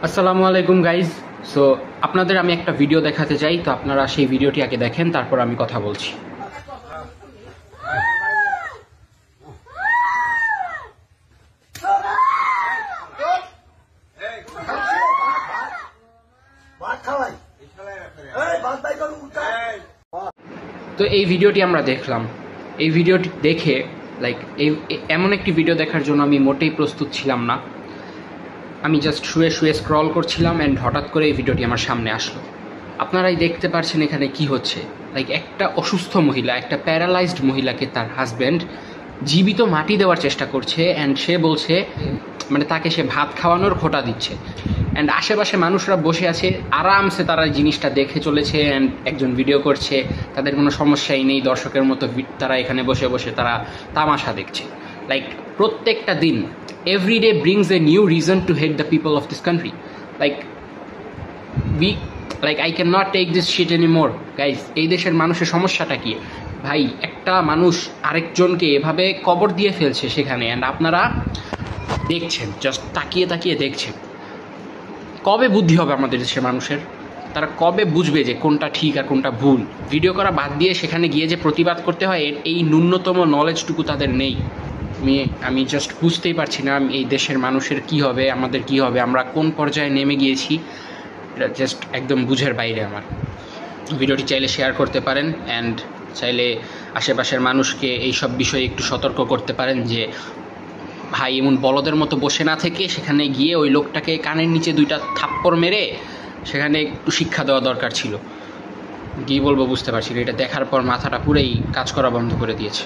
আসসালামু আলাইকুম guys. So আপনাদের আমি একটা ভিডিও দেখাতে চাই, তো আপনারা সেই ভিডিওটি আগে দেখেন, তারপর আমি কথা বলছি। তো এই ভিডিওটি আমরা দেখলাম। এই ভিডিওটি দেখে এমন একটি ভিডিও দেখার জন্য আমি মোটেই প্রস্তুত ছিলাম না। আমি জাস্ট শুয়ে শুয়ে স্ক্রল করছিলাম অ্যান্ড হঠাৎ করে এই ভিডিওটি আমার সামনে আসলো। আপনারাই দেখতে পারছেন এখানে কি হচ্ছে। একটা অসুস্থ মহিলা, একটা প্যারালাইজড মহিলাকে তার হাজব্যান্ড জীবিত মাটি দেওয়ার চেষ্টা করছে অ্যান্ড সে বলছে তাকে সে ভাত খাওয়ানোর খোটা দিচ্ছে। অ্যান্ড আশেপাশে মানুষরা বসে আছে, আরামসে তারা জিনিসটা দেখে চলেছে অ্যান্ড একজন ভিডিও করছে, তাদের কোনো সমস্যাই নেই। দর্শকের মতো তারা এখানে বসে বসে তারা তামাশা দেখছে। প্রত্যেকটা দিন every day brings a new reason to hate the people of this country. I cannot take this shit anymore, guys. এই দেশের মানুষের সমস্যাটা কি ভাই? একটা মানুষ আরেকজনকে এভাবে কবর দিয়ে ফেলছে সেখানে, অ্যান্ড আপনারা দেখছেন, জাস্ট তাকিয়ে তাকিয়ে দেখছেন। কবে বুদ্ধি হবে আমাদের দেশের মানুষের? তারা কবে বুঝবে যে কোনটা ঠিক আর কোনটা ভুল? ভিডিও করা বাদ দিয়ে সেখানে গিয়ে যে প্রতিবাদ করতে হয়, এই ন্যূনতম নলেজটুকু তাদের নেই। আমি জাস্ট বুঝতেই পারছি না এই দেশের মানুষের কি হবে, আমাদের কি হবে, আমরা কোন পর্যায়ে নেমে গিয়েছি। এটা জাস্ট একদম বুঝের বাইরে আমার। ভিডিওটি চাইলে শেয়ার করতে পারেন অ্যান্ড চাইলে আশেপাশের মানুষকে এই সব বিষয়ে একটু সতর্ক করতে পারেন যে ভাই এমন বলদের মতো বসে না থেকে সেখানে গিয়ে ওই লোকটাকে কানের নিচে 2টা থাপ্পড় মেরে সেখানে একটু শিক্ষা দেওয়া দরকার ছিল। কী বলবো বুঝতে পারছি না। এটা দেখার পর মাথাটা পুরোই কাজ করা বন্ধ করে দিয়েছে।